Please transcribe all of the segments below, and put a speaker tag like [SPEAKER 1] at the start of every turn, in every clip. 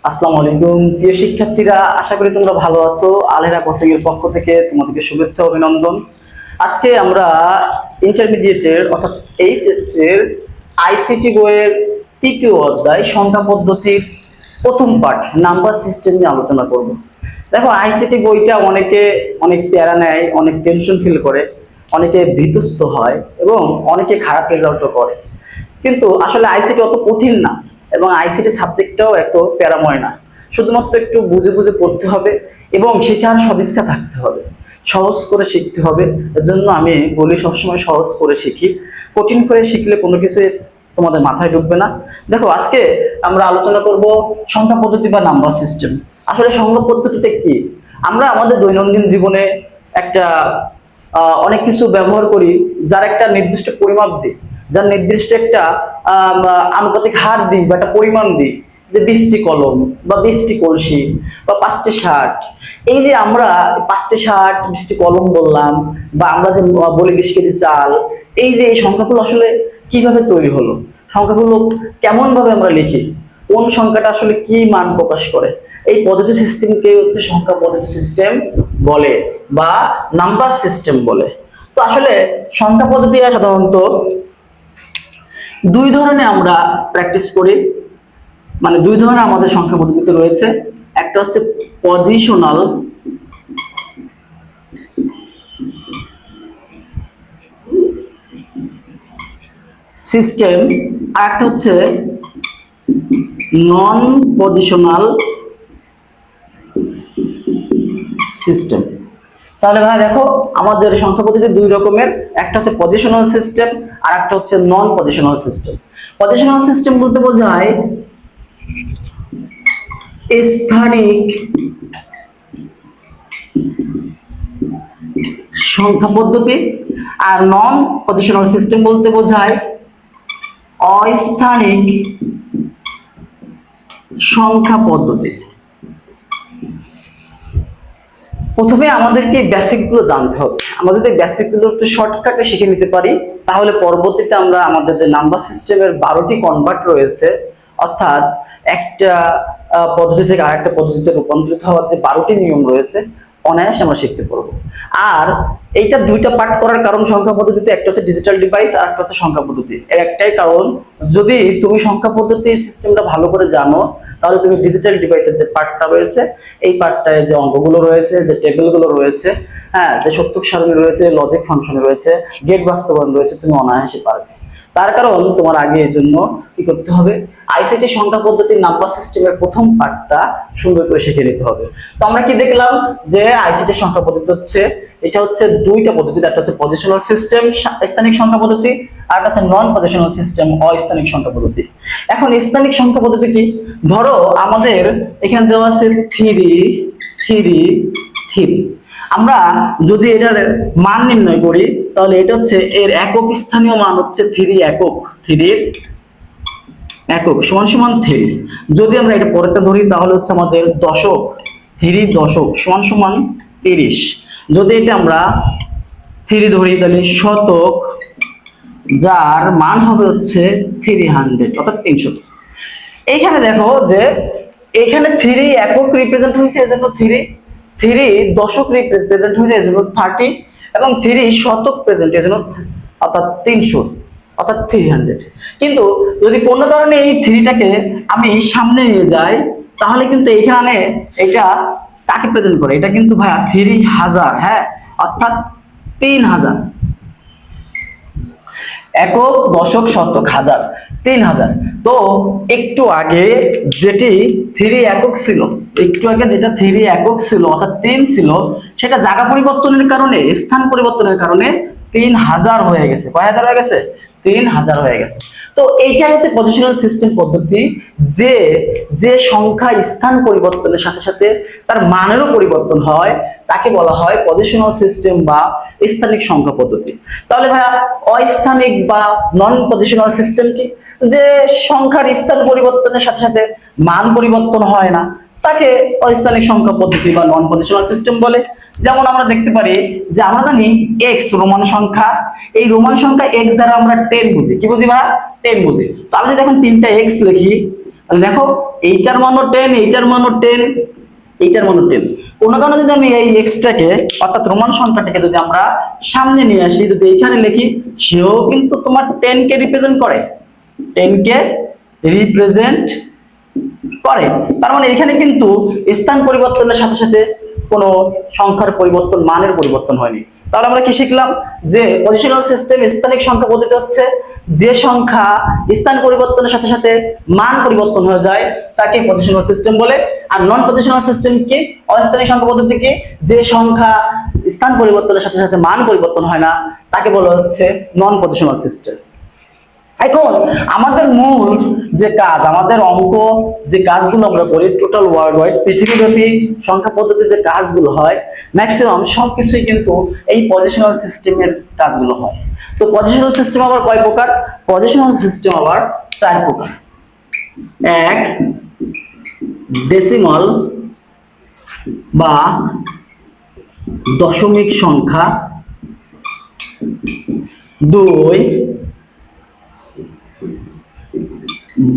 [SPEAKER 1] আসসালামু আলাইকুম প্রিয় শিক্ষার্থীরা, আশা করি তোমরা ভালো আছো। আলহেরা কোচিং এর পক্ষ থেকে তোমাদেরকে শুভেচ্ছা ও অভিনন্দন। আজকে আমরা ইন্টারমিডিয়েটের অর্থাৎ এইচএসসি এর আইসিটি বইয়ের তৃতীয় অধ্যায় সংখ্যা পদ্ধতির প্রথম পাঠ নাম্বার সিস্টেম নিয়ে আলোচনা করব। দেখো, আইসিটি বইটা অনেকে অনেক প্যারা নেয়, অনেক টেনশন ফিল করে, অনেকে ভীতস্ত হয় এবং অনেকে খারাপ রেজাল্টও করে। কিন্তু আসলে আইসিটি অত কঠিন না এবং আইসিটি সাবজেক্টটাও এত প্যারাময় না। শুধুমাত্র একটু বুঝে বুঝে পড়তে হবে এবং শেখার সদিচ্ছা থাকতে হবে, সহজ করে শিখতে হবে। এর জন্য আমি বলি সবসময় সহজ করে শিখি, কঠিন করে শিখলে কোনো কিছু তোমাদের মাথায় ঢুকবে না। দেখো, আজকে আমরা আলোচনা করব সংখ্যা পদ্ধতি বা নাম্বার সিস্টেম। আসলে সংখ্যা পদ্ধতিতে কি? আমরা আমাদের দৈনন্দিন জীবনে একটা অনেক কিছু ব্যবহার করি যার একটা নির্দিষ্ট পরিমাপ দিই, যার নির্দিষ্ট একটা আনুপাতিক হার দিই বা একটা পরিমাণ দিই, যে 20টি কলম বা 20টি কলসি বা 5টি শার্ট। এই যে আমরা 5টি শার্ট 20টি কলম বললাম, বা আমরা যে বলি 20 কেজি চাল, এই যে এই সংখ্যাগুলো আসলে কিভাবে তৈরি হলো, সংখ্যাগুলো কেমন ভাবে আমরা লিখি, কোন সংখ্যাটা আসলে কি মান প্রকাশ করে, এই পদ্ধতি সিস্টেমকে হচ্ছে সংখ্যা পদ্ধতি সিস্টেম বলে বা নাম্বার সিস্টেম বলে। তো আসলে সংখ্যা পদ্ধতি সাধারণত দুই ধরনের আমরা প্র্যাকটিস করি, মানে দুই ধরনের আমাদের সংখ্যা পদ্ধতিতে রয়েছে। একটা হচ্ছে পজিশনাল সিস্টেম, আর একটা হচ্ছে নন পজিশনাল সিস্টেম। তাহলে ভাই দেখো, আমাদের সংখ্যা পদ্ধতি দুই রকমের, একটা হচ্ছে পজিশনাল সিস্টেম আর একটা হচ্ছে নন পজিশনাল সিস্টেম। পজিশনাল সিস্টেম বলতে বোঝায় স্থানিক সংখ্যা পদ্ধতি, আর নন পজিশনাল সিস্টেম বলতে বোঝায় অস্থানিক সংখ্যা পদ্ধতি। প্রথমে আমাদেরকে বেসিক গুলো জানতে হবে। আমাদের এই বেসিক গুলো একটু শর্টকাটে শিখে নিতে পারি, তাহলে পরবর্তীতে আমরা আমাদের যে নাম্বার সিস্টেমের 12টি কনভার্ট রয়েছে, অর্থাৎ একটা পদ্ধতি থেকে আরেকটা পদ্ধতিতে রূপান্তরিত হওয়ার যে 12টি নিয়ম রয়েছে, অনায়াসে আমরা শিখতে পারবো। আর এইটা দুইটা পার্ট করার কারণ সংখ্যা পদ্ধতিতে, একটা হচ্ছে ডিজিটাল ডিভাইস আর একটা হচ্ছে সংখ্যা পদ্ধতি। এর একটাই কারণ, যদি তুমি সংখ্যা পদ্ধতি সিস্টেমটা ভালো করে জানো, তাহলে তুমি ডিজিটাল ডিভাইসের যে পার্টটা রয়েছে, এই পার্টটায় যে অঙ্কগুলো রয়েছে, যে টেবিলগুলো রয়েছে, হ্যাঁ, যে সত্যক সারণী রয়েছে, লজিক ফাংশন রয়েছে, গেট বাস্তবায়ন রয়েছে, তুমি অনায়াসে পারবে। তার কারণ তোমার আগে এর জন্য কি করতে হবে, আইসিটি সংখ্যা পদ্ধতির নাম্বার সিস্টেমের প্রথম পার্টটা সুন্দর করে শিখে নিতে হবে। তো আমরা কি দেখলাম, যে আইসিটি সংখ্যা পদ্ধতি হচ্ছে, এটা হচ্ছে দুইটা পদ্ধতি, একটা হচ্ছে পজিশনাল সিস্টেম স্থানিক সংখ্যা পদ্ধতি, আর একটা হচ্ছে নন পজিশনাল সিস্টেম অস্থানিক সংখ্যা পদ্ধতি। এখন স্থানিক সংখ্যা পদ্ধতি কি? ধরো আমাদের এখানে দেওয়া আছে 3 আমরা যদি এটার মান নির্ণয় করি, তাহলে এটা হচ্ছে এর একক স্থানীয় মান হচ্ছে 3 একক, 3 একক সমান সমান 3। যদি আমরা এটা পরেরটা ধরি, তাহলে হচ্ছে আমাদের দশক, 3 দশক সমান সমান 30। যদি এটা আমরা 3 ধরি, তাহলে শতক, যার মান হবে হচ্ছে 300, অর্থাৎ 300। এইখানে দেখো যে এখানে 3 একক রিপ্রেজেন্ট হয়েছে, এজন্য 3 দশক রিপ্রেজেন্ট হয়েছে, এজন্য 30, এবং 3 শতক প্রেজেন্ট, এজন্য অর্থাৎ 300, অর্থাৎ 300। কিন্তু যদি কোনো কারণে এই 3টাকে আমি সামনে নিয়ে যাই, তাহলে কিন্তু এখানে এটা কাকে প্রেজেন্ট করে? এটা কিন্তু ভাইয়া 3000, হ্যাঁ, অর্থাৎ 3000। একক, দশক, শতক, হাজার, 3000। তো একটু আগে যেটি 3 একক ছিল, একটু আগে যেটা 3 একক ছিল অর্থাৎ 3 ছিল, সেটা জায়গা পরিবর্তনের কারণে, স্থান পরিবর্তনের কারণে 3000 হয়ে গেছে। কয় হাজার হয়ে গেছে? 3000 হয়ে গেছে। তো এইটাই হচ্ছে পজিশনাল সিস্টেম পদ্ধতি, যে যে সংখ্যা স্থান পরিবর্তনের সাথে সাথে তার মানেরও পরিবর্তন হয়, তাকে বলা হয় পজিশনাল সিস্টেম বা স্থানিক সংখ্যা পদ্ধতি। তাহলে ভাইয়া অস্থানিক বা নন পজিশনাল সিস্টেম কি? যে সংখ্যার স্থান পরিবর্তনের সাথে সাথে মান পরিবর্তন হয় না, তাকে অস্থানিক সংখ্যা পদ্ধতি বা নন পজিশনাল সিস্টেম বলে। যেমন আমরা দেখতে পারি যে আমরা জানি এক্স রোমান সংখ্যা, এই রোমান সংখ্যা এক্স দ্বারা আমরা 10 বুঝি। কি বুঝি ভাই? 10 বুঝি। তো আমি যদি এখন 3টা এক্স লিখি, তাহলে দেখো এইটার মানও 10, এইটার মানও 10, এইটার মানও 10। কোনো কারণে যদি আমি এই এক্সটাকে অর্থাৎ রোমান সংখ্যাটাকে যদি আমরা সামনে নিয়ে আসি, যদি এইখানে লিখি, সেও কিন্তু তোমার 10 কে রিপ্রেজেন্ট করে, 10 কে রিপ্রেজেন্ট করে। তার মানে এখানে কিন্তু স্থান পরিবর্তনের সাথে সাথে কোনো সংখ্যার পরিবর্তন, মানের পরিবর্তন হয়নি। তাহলে আমরা কি শিখলাম? যে পজিশনাল সিস্টেম, স্থানিক সংখ্যা পদ্ধতি হচ্ছে যে সংখ্যা স্থান পরিবর্তনের সাথে সাথে মান পরিবর্তন হয়ে যায় তাকে পজিশনাল সিস্টেম বলে। আর নন পজিশনাল সিস্টেম কি? অস্থানিক সংখ্যা পদ্ধতি কি? যে সংখ্যা স্থান পরিবর্তনের সাথে সাথে মান পরিবর্তন হয় না তাকে বলা হচ্ছে নন পজিশনাল সিস্টেম। এখন আমাদের মূল যে কাজ, আমাদের অঙ্ক যে কাজগুলো আমরা করি টোটাল ওয়ার্ল্ড ওয়াইড পৃথিবীব্যাপী সংখ্যা পদ্ধতির যে কাজগুলো হয়, ম্যাক্সিমাম সবকিছুই কিন্তু এই পজিশনাল সিস্টেমের কাজগুলো হয়। তো পজিশনাল সিস্টেম আবার কয় প্রকার? পজিশনাল সিস্টেম আবার 4 প্রকার। এক, ডেসিমাল বা দশমিক সংখ্যা। 2,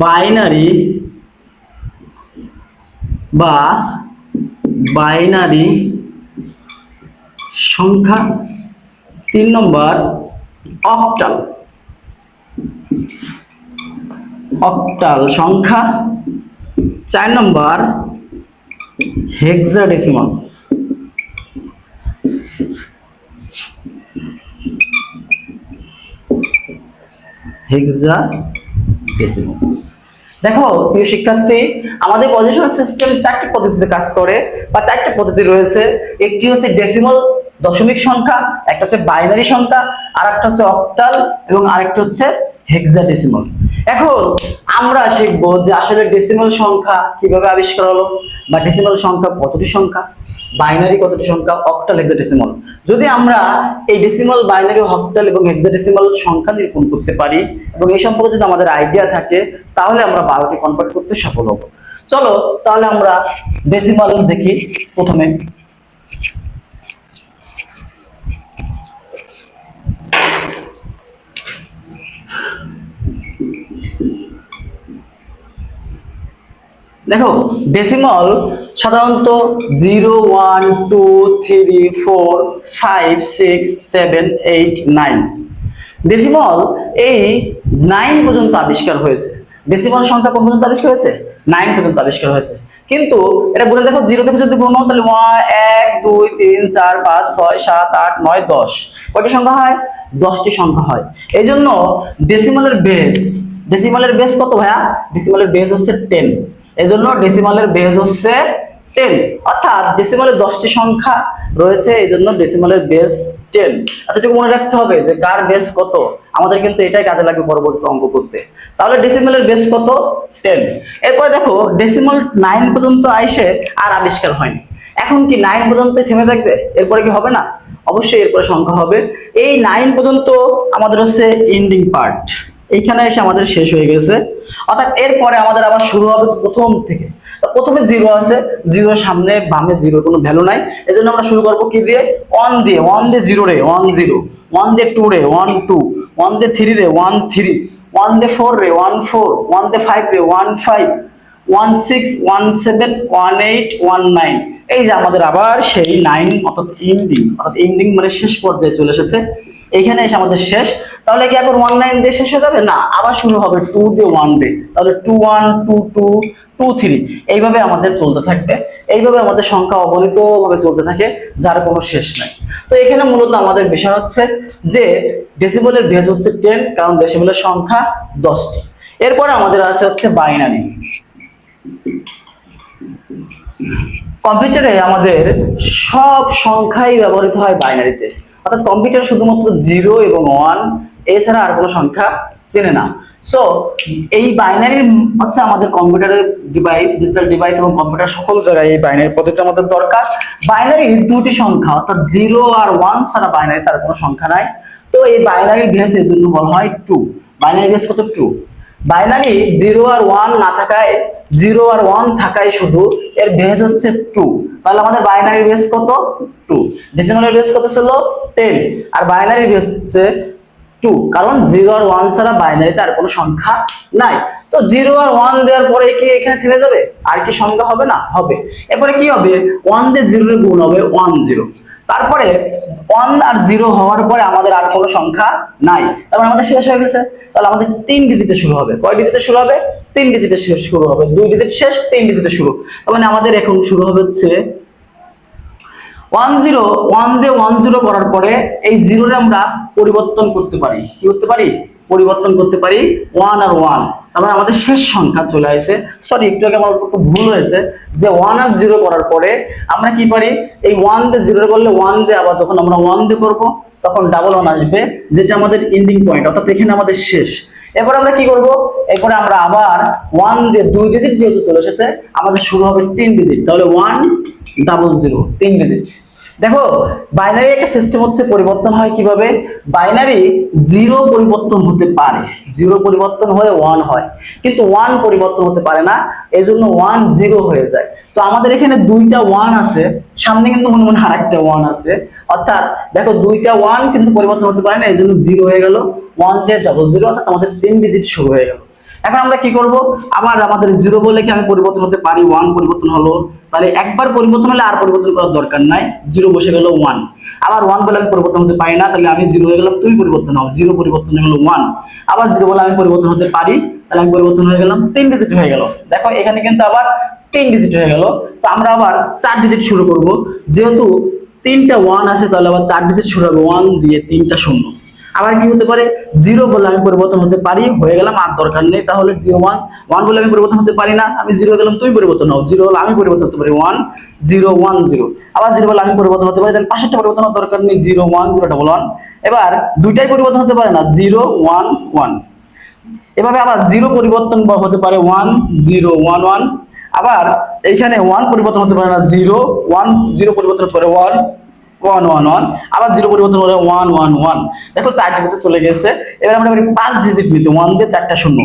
[SPEAKER 1] বাইনারি বা বাইনারি সংখ্যা। 3 নম্বর অক্টাল, অক্টাল সংখ্যা। 4 নম্বর হেক্সাডেসিমাল। হেক্সাডেসিমাল। দেখো প্রিয় শিক্ষার্থী, আমাদের পজিশনাল সিস্টেম 4টি পদ্ধতিতে কাজ করে বা 4টি পদ্ধতি রয়েছে। একটি হচ্ছে ডেসিমাল দশমিক সংখ্যা, একটা হচ্ছে বাইনারি সংখ্যা, আর একটা হচ্ছে অক্টাল এবং আরেকটা হচ্ছে হেক্সাডেসিমাল। এখন আমরা শিখবো যে আসলে ডেসিমাল সংখ্যা কিভাবে আবিষ্কার হলো, বা ডেসিমাল সংখ্যা কতটি সংখ্যা, বাইনারি কতটি সংখ্যা, অক্টাল, হেক্সাডেসিমাল। যদি আমরা এই ডেসিমাল, বাইনারি, অক্টাল এবং হেক্সাডেসিমাল সংখ্যা নিরূপণ করতে পারি এবং এই সম্পর্কে যদি আমাদের আইডিয়া থাকে তাহলে আমরা 12টি কনভার্ট করতে সফল হব। চলো তাহলে আমরা ডেসিমাল দেখি। প্রথমে দেখো ডেসিমাল সাধারণত 0, 1, 2, 3, 4, 5, 6, 7, 8, 9। ডেসিমাল এই 9 পর্যন্ত আবিষ্কার হয়েছে। ডেসিমাল সংখ্যা কোন পর্যন্ত আবিষ্কার হয়েছে? 9 পর্যন্ত আবিষ্কার হয়েছে। কিন্তু এটা বলে দেখো, 0 থেকে যদি গুণ তাহলে 1, 2, 3, 4, 5, 6, 7, 8, 9, 10 কয়টি সংখ্যা হয়? 10টি সংখ্যা হয়। এই জন্য ডেসিমালের বেস, ডেসিমালের বেস কত ভাইয়া? ডেসিমালের বেস হচ্ছে 10। এজন্য ডেসিমালের বেস হচ্ছে 10, অর্থাৎ ডেসিমালের 10টি সংখ্যা রয়েছে, এইজন্য ডেসিমালের বেস 10। এতটুকু মনে রাখতে হবে যে কার বেস কত, আমাদের কিন্তু এটাই কাজে লাগবে পরবর্তী অঙ্ক করতে। তাহলে ডেসিমালের বেস কত? 10। এরপরে দেখো ডেসিমাল 9 পর্যন্ত আইসে আর আবিষ্কার হয়নি। এখন কি 9 পর্যন্ত থেমে থাকবে? এরপরে কি হবে না? অবশ্যই এরপরে সংখ্যা হবে। এই 9 পর্যন্ত আমাদের হচ্ছে এন্ডিং পার্ট, এইখানে এসে আমাদের শেষ হয়ে গেছে। অর্থাৎ এরপরে আমাদের আবার শুরু হবে প্রথম থেকে। প্রথমে 0 আছে, 0 সামনে বামে 0 কোনো ভ্যালু নাই, এজন্য আমরা শুরু করব কি দিয়ে? 1 দিয়ে। 1 দিয়ে 0 রে 1 0, 1 দিয়ে 2 রে 1 2, 1 দিয়ে 3 রে 1 3, 1 দিয়ে 4 রে 1 4, 1 দিয়ে 5 রে 1 5, 1 6, 1 7, 1 8, 1 9। এই যে আমাদের আবার সেই 9 অর্থাৎ এন্ডিং, অর্থাৎ এন্ডিং মানে শেষ পর্যায়ে চলে এসেছে। এইখানে এসে আমাদের শেষ। তাহলে কি এখন 1 9 দিয়ে শেষ হয়ে যাবে? না, আবার শুরু হবে 2 দিয়ে 1 দিয়ে। তাহলে 2 1, 2 2, 2 3, এইভাবে আমাদের চলতে থাকবে। এইভাবে আমাদের সংখ্যা অগণিতভাবে চলতে থাকে, যার কোনো শেষ নাই। তো এখানে মূলত আমাদের বিষয় হচ্ছে যে ডেসিমালের বেস হচ্ছে 10, কারণ ডেসিমালের সংখ্যা 10টি। এরপরে আমাদের আছে হচ্ছে বাইনারি। কম্পিউটারে আমাদের সব সংখ্যাই ব্যবহৃত হয় বাইনারিতে, অর্থাৎ কম্পিউটার শুধুমাত্র 0 এবং 1 এছাড়া আর কোনো সংখ্যা চেনে না। সো এই বাইনারি হচ্ছে আমাদের কম্পিউটারের ডিভাইস, ডিজিটাল ডিভাইস এবং কম্পিউটার সকল জায়গায় এই বাইনারি পদ্ধতি আমাদের দরকার। বাইনারি দুটি সংখ্যা, অর্থাৎ 0 আর 1 ছাড়া বাইনারি তার কোনো সংখ্যা নাই। তো এই বাইনারি বেস এর জন্য বলা হয় 2। বাইনারি বেস কত? 2। বাইনারি 0 আর 1 না থাকায়, 0 আর 1 থাকায় শুধু এর বেস হচ্ছে 2। তাহলে আমাদের বাইনারি বেস কত? 2। ডেসিমালের বেস কত ছিল? 10। আর বাইনারি বেস হচ্ছে 2, কারণ 0 আর 1 ছাড়া বাইনারিতে আর কোনো সংখ্যা নাই। তো 0 আর 1 দেওয়ার পরে কি এখানে থেমে যাবে? আর কি সংখ্যা হবে না? হবে। এরপরে কি হবে? 1 দিয়ে 0 এর গুণ হবে 1 0। তারপরে 1 আর 0 হওয়ার পরে আমাদের আর কোনো সংখ্যা নাই, তার মানে আমাদের শেষ হয়ে গেছে। তাহলে আমাদের 3 ডিজিটে শুরু হবে। কয় ডিজিটে শুরু হবে? 3 ডিজিটে শুরু হবে। 2 ডিজিট শেষ, 3 ডিজিটে শুরু। তার মানে আমাদের এখন শুরু হবে হচ্ছে 10। 1 দিয়ে 10 করার পরে এই 0 রে আমরা পরিবর্তন করতে পারি। কি করতে পারি? পরিবর্তন করতে পারি 1 আর 1। তারপরে আমাদের শেষ সংখ্যা চলে আসে। সরি, একটু আগে আমার একটু ভুল হয়েছে, যে 1 আর 0 করার পরে আমরা কি পারি? এই 1 দিয়ে 0 করলে 1 দিয়ে আবার যখন আমরা 1 দিয়ে করব তখন ডাবল 1 আসবে, যেটা আমাদের এন্ডিং পয়েন্ট, অর্থাৎ এখানে আমাদের শেষ। এরপর আমরা কি করব? এরপরে আমরা আবার 1 দিয়ে 2 ডিজিট যেহেতু চলে এসেছে, আমাদের শুরু হবে 3 ডিজিট। তাহলে 1 0 3 ডিজিট। দেখো, বাইনারি একটা সিস্টেম হচ্ছে পরিবর্তন হয় কিভাবে? বাইনারি 0 পরিবর্তন হতে পারে, 0 পরিবর্তন হয়ে 1 হয়, কিন্তু 1 পরিবর্তন হতে পারে না, এজন্য 1 0 হয়ে যায়। তো আমাদের এখানে দুইটা 1 আছে, সামনে কিন্তু মনে মনে আরেকটা 1 আছে, অর্থাৎ দেখো দুইটা 1 কিন্তু পরিবর্তন হতে পারে না, এজন্য 0 হয়ে গেল। 1 দিয়ে 0 অর্থাৎ আমাদের 3 ডিজিট শুরু হয়ে গেল। এখন আমরা কি করব? আবার আমাদের 0 বলে কি আমি পরিবর্তন হতে পারি? 1 পরিবর্তন হলো, তাহলে একবার পরিবর্তন হলে আর পরিবর্তন করার দরকার নাই, 0 বসে গেল 1। আবার 1 বলে আমি পরিবর্তন হতে পারি না, তাহলে আমি 0 হয়ে গেলাম, তুই পরিবর্তন হও, 0 পরিবর্তন হয়ে গেল 1। আবার 0 বলে আমি পরিবর্তন হতে পারি, তাহলে আমি পরিবর্তন হয়ে গেলাম, 3 ডিজিট হয়ে গেল। দেখো এখানে কিন্তু আবার 3 ডিজিট হয়ে গেল। তো আমরা আবার 4 ডিজিট শুরু করব, যেহেতু 3টা 1 আছে, তাহলে আবার 4 ডিজিট শুরু হবে, 1 দিয়ে 3টা 0। আবার কি হতে পারে? 0 বলে আমি পরিবর্তন হতে পারি, হয়ে গেলাম, আর দরকার নেই, তাহলে 0 1। 1 বলে আমি পরিবর্তন হতে পারি না, আমি 0 হয়ে গেলাম, তুই পরিবর্তন হও, 0 হলে আমি পরিবর্তন হতে পারি, 1 0 1 0। আবার 0 বলে আমি পরিবর্তন হতে পারি, তাহলে পাশেরটা পরিবর্তন হওয়ার দরকার নেই, 0 1 0 1 1। এবার দুইটাই পরিবর্তন হতে পারে না, 0 1 1। এভাবে আবার 0 পরিবর্তন হতে পারে 1 0 1 1। আবার এখানে 1 পরিবর্তন হতে পারে না, 0 1 0 পরিবর্তন হতে পারে 1 1 1 1। আবার 0 পরিবর্তন হলে 1 1 1। দেখো 4 ডিজিটে চলে গেছে। এবার আমরা 5 ডিজিট নিতে, 1 দিয়ে 4টা 0।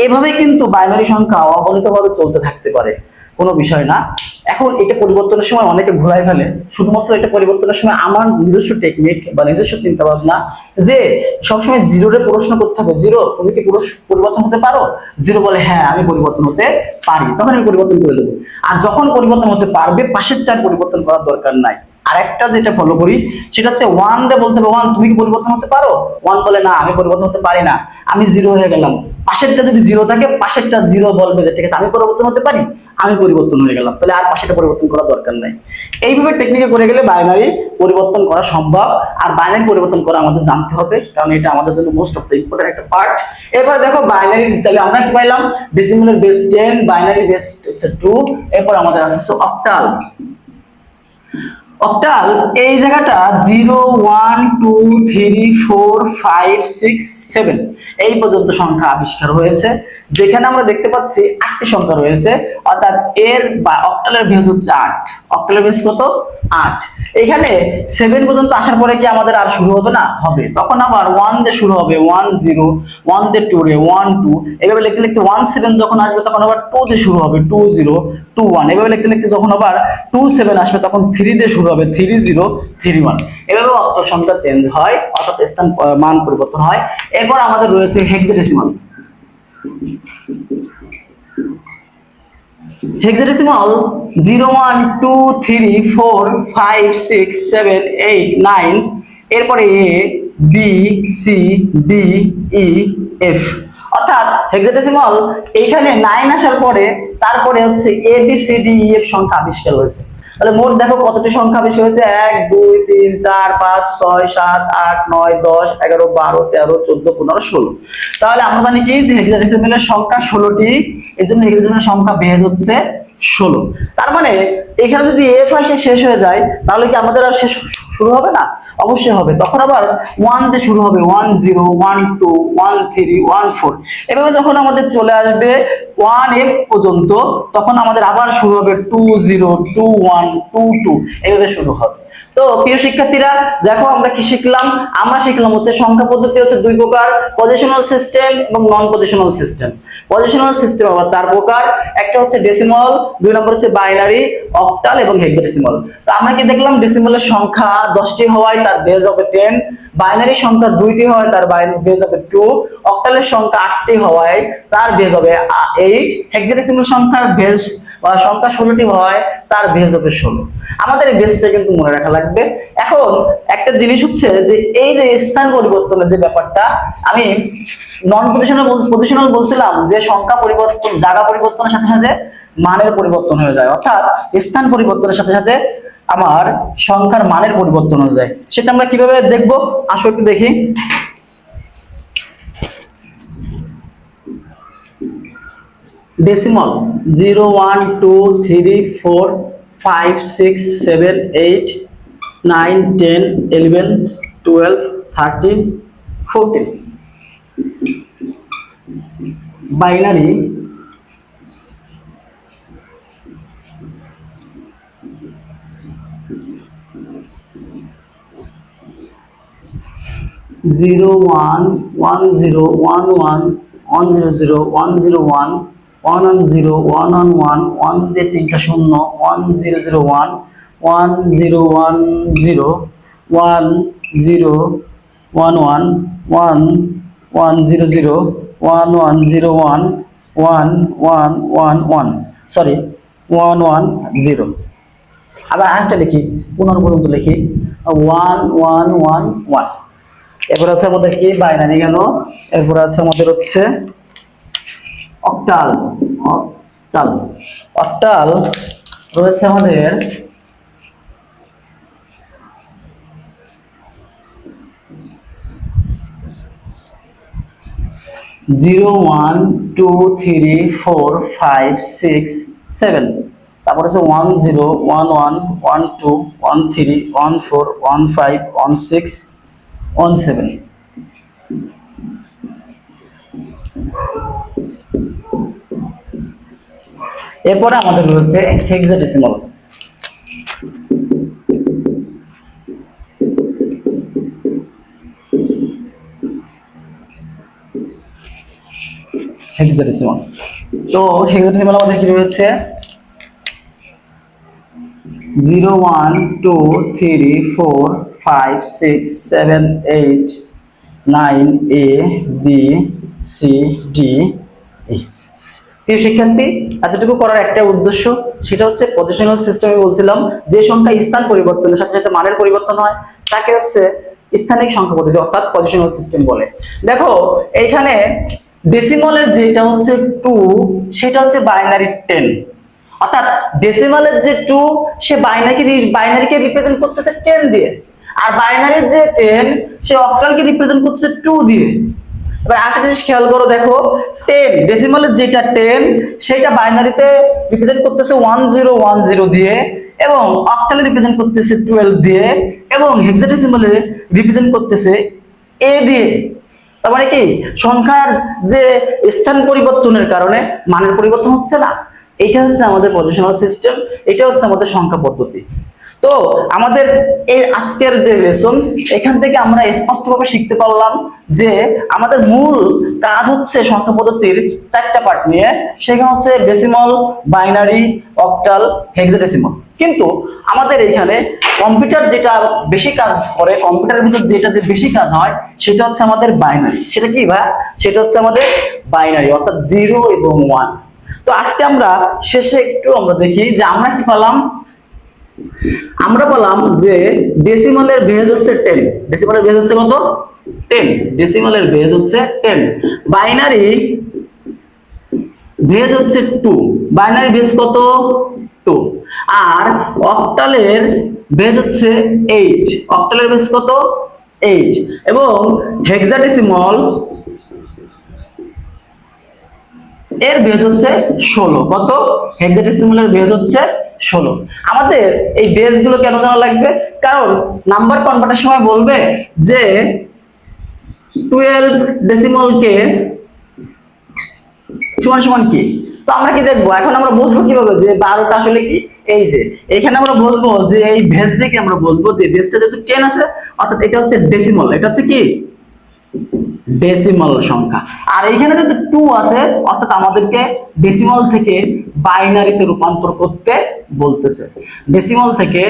[SPEAKER 1] এভাবে কিন্তু বাইনারি সংখ্যা অগণিতভাবে চলতে থাকতে পারে, কোনো বিষয় না। এখন এটা পরিবর্তনের সময় অনেকে ভুলাই ফেলে, শুধুমাত্র এটা পরিবর্তনের সময় আমার নিজস্ব টেকনিক বা নিজস্ব চিন্তা ভাবনা, যে সবসময় 0 রে প্রশ্ন করতে হবে, 0 তুমি কি পরিবর্তন হতে পারো? 0 বলে হ্যাঁ আমি পরিবর্তন হতে পারি, তখন আমি পরিবর্তন করে দেবো। আর যখন পরিবর্তন হতে পারবে, পাশেরটার পরিবর্তন করার দরকার নাই। আরেকটা যেটা ফলো করি সেটা হচ্ছে 1 দিয়ে বলতে হবে 1 তুমি কি পরিবর্তন হতে পারো? 1 বলে না আমি পরিবর্তন হতে পারি না, আমি 0 হয়ে গেলাম। পাশেরটা যদি 0 থাকে, পাশেরটা 0 বলবে যে ঠিক আছে আমি পরিবর্তন হতে পারি, আমি পরিবর্তন হয়ে গেলাম, তাহলে আর পাশেরটা পরিবর্তন করার দরকার নাই। এইভাবে টেকনিকে করে গেলে বাইনারি পরিবর্তন করা সম্ভব। আর বাইনারি পরিবর্তন করা আমাদের জানতে হবে, কারণ এটা আমাদের জন্য মোস্ট অফ দ্য ইম্পর্টেন্ট একটা পার্ট। এরপর দেখো বাইনারি, তাহলে আমরা কি পাইলাম? ডেসিমালের বেস 10, বাইনারি বেস হচ্ছে 2। এরপর আমাদের আছে অক্টাল। অক্টাল এই জায়গাটা 0 1 2 3 4 5 6 7 এই পর্যন্ত সংখ্যা আবিষ্কার হয়েছে, যেখানে আমরা দেখতে পাচ্ছি 8টি সংখ্যা রয়েছে, অর্থাৎ এর বা অক্টালের বেস হচ্ছে 8। অক্টালের বেস কত? 8। এখানে 7 পর্যন্ত আসার পরে কি আমাদের আর শুরু হবে না? হবে। তখন আবার 1 দিয়ে শুরু হবে, 1 0, 1 দিয়ে 2 রে 1 2, এভাবে লিখতে লিখতে 1 7 যখন আসবে তখন আবার 2 দিয়ে শুরু হবে, 2 0 2 1। এভাবে লিখতে লিখতে যখন আবার 2 7 আসবে তখন 3 দিয়ে শুরু হবে, 3 0 3 1। এভাবে অক্টাল সংখ্যা চেঞ্জ হয়, অর্থাৎ স্থান মান পরিবর্তন হয়। এরপর আমাদের রয়েছে হেক্সাডেসিমাল। হেক্সাডেসিমাল 0 1 2 3 4 5 6 7 8 9, এরপরে A B C D E F, অর্থাৎ হেক্সাডেসিমাল এইখানে 9 আসার পরে তারপরে হচ্ছে A B C D E F সংখ্যা আবিষ্কার হয়েছে। তাহলে মোট দেখো কতটি সংখ্যা আবিষ্কার হয়েছে? 1 2 3 4 5 6 7 8 9 10 11 12 13 14 15 16। তাহলে আমরা জানি কি যে হেক্সাডেসিমালের সংখ্যা 16টি, এর জন্য হেক্সাডেসিমালের সংখ্যা বেস হচ্ছে 16। তার মানে এখানে যদি এফ আসে শেষ হয়ে যায়, তাহলে কি আমাদের আর শেষ শুরু হবে না? অবশ্যই হবে। তখন আবার 1 দিয়ে শুরু হবে, 1 0 1 2 1 3 1 4। এভাবে যখন আমাদের চলে আসবে 1f পর্যন্ত, তখন আমাদের আবার শুরু হবে 2 0 2 1 2 2, এভাবে শুরু হবে। তো প্রিয় শিক্ষার্থীরা, দেখো আমরা কি শিখলাম? আমরা শিখলাম হচ্ছে সংখ্যা পদ্ধতি হচ্ছে দুই প্রকার, পজিশনাল সিস্টেম এবং নন পজিশনাল সিস্টেম। পজিশনাল সিস্টেম আবার 4 প্রকার, একটা হচ্ছে ডেসিমাল, দুই নম্বর হচ্ছে বাইনারি, অক্টাল এবং হেক্সাডেসিমাল। তো আমরা কি দেখলাম? ডেসিমালের সংখ্যা 10টি হওয়ায় তার বেজ হবে 10, বাইনারি সংখ্যা 2টি হওয়ায় তার বেজ হবে 2, অক্টালের সংখ্যা 8টি হওয়ায় তার বেজ হবে 8, হেক্সাডেসিমাল সংখ্যার বেজ বা সংখ্যা 16টি হয় তার বেজ হবে 16। আমাদের এই বেজটা কিন্তু মনে রাখা লাগবে। এখন একটা জিনিস হচ্ছে যে এই যে স্থান পরিবর্তনের যে ব্যাপারটা, আমি নন পজিশনাল বলছিলাম যে সংখ্যা পরিবর্তন, জায়গা পরিবর্তনের সাথে সাথে মানের পরিবর্তন হয়ে যায়, অর্থাৎ স্থান পরিবর্তনের সাথে সাথে আমার সংখ্যার মানের পরিবর্তন হয়ে যায়। সেটা আমরা কিভাবে দেখবো, আসো একটু দেখি। ডেসিমাল 0 1 2 3 4 5 6 7 8 9 10 11 12 13 14। বাইনারি 0 1 1 0 1 1 1 0 0 1 0 1 1 1 0 1 1 1 1 দিয়ে 3টা 0 1 0 0 1 1 0 1 0 1 0 1 1 1 1 0 0 1 1 0 1 1 1 1 1 সরি 1 1 0। আবার আরেকটা লিখি, 15 পর্যন্ত লিখি 1 1 1 1। এরপর আছে আমাদের কি বাইনারি গেল, এরপর আছে আমাদের হচ্ছে অক্টাল। অক্টাল অক্টাল রয়েছে আমাদের 0 1 2 3 4 5 6 7। তারপর আছে 1 0 1 1 1 2 1 3 1 4 1 5 1 6 1 7। এরপরে আমাদের রয়েছে হেক্সাডেসিমাল। হেক্সাডেসিমাল, তো হেক্সাডেসিমাল আমাদের কি রয়েছে 0 1 2 3 4 5 6 7 8 9 A B C D E। প্রিয় শিক্ষার্থী, এতটুকু করার একটা উদ্দেশ্য, সেটা হচ্ছে পজিশনাল সিস্টেমে বলছিলাম যে সংখ্যা স্থান পরিবর্তনের সাথে সাথে মানের পরিবর্তন হয় তাকে হচ্ছে স্থানিক সংখ্যা পদ্ধতি অর্থাৎ পজিশনাল সিস্টেম বলে। দেখো এইখানে ডেসিমালের যেটা হচ্ছে 2 সেটা হচ্ছে বাইনারি 10, অর্থাৎ ডেসিমালের যে 2 সে বাইনারিকে রিপ্রেজেন্ট করতেছে 10 দিয়ে, আর বাইনারির যে 10 সে অক্টালকে রিপ্রেজেন্ট করতেছে 2 দিয়ে। এবার একটা জিনিস খেয়াল করো, দেখো 10 ডেসিমালের যেটা 10 সেটা বাইনারিতে রিপ্রেজেন্ট করতেছে 1010 দিয়ে, এবং অক্টালে রিপ্রেজেন্ট করতেছে 12 দিয়ে, এবং হেক্সাডেসিমালে রিপ্রেজেন্ট করতেছে a দিয়ে। তার মানে কি সংখ্যার যে স্থান পরিবর্তনের কারণে মানের পরিবর্তন হচ্ছে না। এটা হচ্ছে আমাদের পজিশনাল সিস্টেম, এটা হচ্ছে আমাদের সংখ্যা পদ্ধতি। তো আমাদের এই আজকের যে লেসন, এখান থেকে আমরা স্পষ্টভাবে শিখতে পারলাম যে আমাদের মূল কাজ হচ্ছে সংখ্যা পদ্ধতির 4টা পার্ট নিয়ে, সেখানে হচ্ছে ডেসিমাল, বাইনারি, অক্টাল, হেক্সাডেসিমাল। কিন্তু আমাদের এখানে কম্পিউটার যেটা বেশি কাজ করে, কম্পিউটারের ভিতর যেটা বেশি কাজ হয় সেটা হচ্ছে আমাদের বাইনারি। সেটা কি ভাই? সেটা হচ্ছে আমাদের বাইনারি, অর্থাৎ 0 এবং 1। তো আজকে আমরা শেষে একটু আমরা দেখি যে আমরা কি পেলাম। আমরা বললাম যে ডেসিমালের বেজ হচ্ছে 10, ডেসিমালের বেজ হচ্ছে কত? 10, ডেসিমালের বেজ হচ্ছে 10। বাইনারি বেজ হচ্ছে 2, বাইনারি বেজ কত? 2। আর অক্টালের বেজ হচ্ছে 8, অক্টালের বেজ কত? 8। এবং হেক্সাডেসিমাল এর বেজ হচ্ছে 16। কত? হেক্সাডেসিমালের বেজ হচ্ছে 16। আমাদের এই বেজ গুলো কেন জানা লাগবে? কারণ নাম্বার কনভার্টার সময় বলবে যে 12 ডেসিমালকে সমান সমান কি। তো আমরা কি দেখবো, এখন আমরা বুঝবো কিভাবে যে 12টা আসলে কি। এই যে এখানে আমরা বুঝবো যে এই বেজ থেকে আমরা বুঝবো যে বেজটা যেহেতু 10 আছে, অর্থাৎ এটা হচ্ছে ডেসিমাল, এটা হচ্ছে কি ডেসিমাল সংখ্যা। আর এখানে যদি 2 আছে অর্থাৎ আমাদেরকে ডেসিমাল থেকে বাইনারিতে রূপান্তর করতে বলতেছে, ডেসিমাল থেকে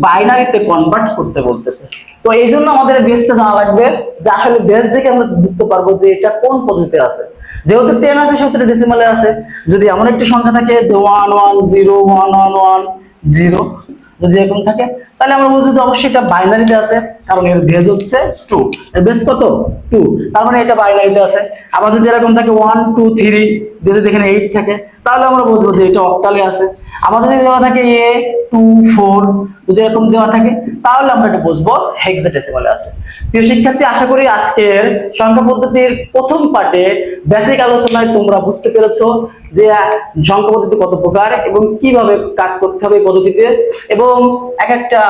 [SPEAKER 1] বাইনারিতে কনভার্ট করতে বলতেছে। তো এই জন্য আমাদের বেসটা জানা লাগবে, যে আসলে বেস দেখে আমরা বুঝতে পারবো যে এটা কোন পদ্ধতিতে আছে। যেহেতু 10 আছে সেহেতু ডেসিমালে আছে। যদি এমন একটি সংখ্যা থাকে যে 11011110, যদি এরকম থাকে তাহলে আমরা বুঝবো যে অবশ্যই এটা বাইনারিতে আছে, কারণ এর বেস হচ্ছে 2, এর বেস কত 2, তার মানে এটা বাইনারিতে আছে। আবার যদি এরকম থাকে 1 2 3 দিয়ে যদি এখানে 8 থাকে তাহলে আমরা বুঝবো যে এটা অক্টালে আছে। আবার যদি দেওয়া থাকে a 2 4, যদি এরকম দেওয়া থাকে তাহলে আমরা এটা বুঝবো হেক্সাডেসিমালে আছে। প্রিয় শিক্ষার্থী, আশা করি আজকের সংখ্যা পদ্ধতির প্রথম পার্টে বেসিক আলোচনায় তোমরা বুঝতে পেরেছো যে সংখ্যা পদ্ধতি কত প্রকার এবং কিভাবে কাজ করতে হবে এই পদ্ধতিতে, এবং এক একটা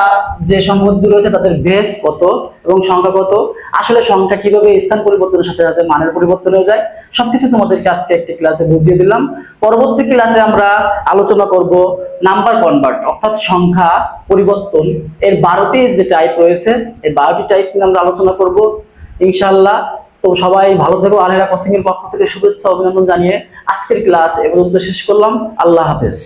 [SPEAKER 1] যে সংখ্যা পদ্ধতি রয়েছে তাদের বেস কত এবং সংখ্যা কত, আসলে সংখ্যা কিভাবে স্থান পরিবর্তনের সাথে সাথে মানের পরিবর্তন হয়ে যায়, সবকিছু তোমাদেরকে আজকে একটি ক্লাসে বুঝিয়ে দিলাম। পরবর্তী ক্লাসে আমরা আলোচনা করব নাম্বার কনভার্ট, অর্থাৎ সংখ্যা পরিবর্তন এর 12টি যে টাইপ রয়েছে, এই 12টি টাইপ নিয়ে আমরা আলোচনা করব ইনশাআল্লাহ। তো সবাই ভালো থেকো। আলহেরা কোচিং এর পক্ষ থেকে শুভেচ্ছা অভিনন্দন জানিয়ে আজকের ক্লাস এ পর্যন্ত শেষ করলাম। আল্লাহ হাফেজ।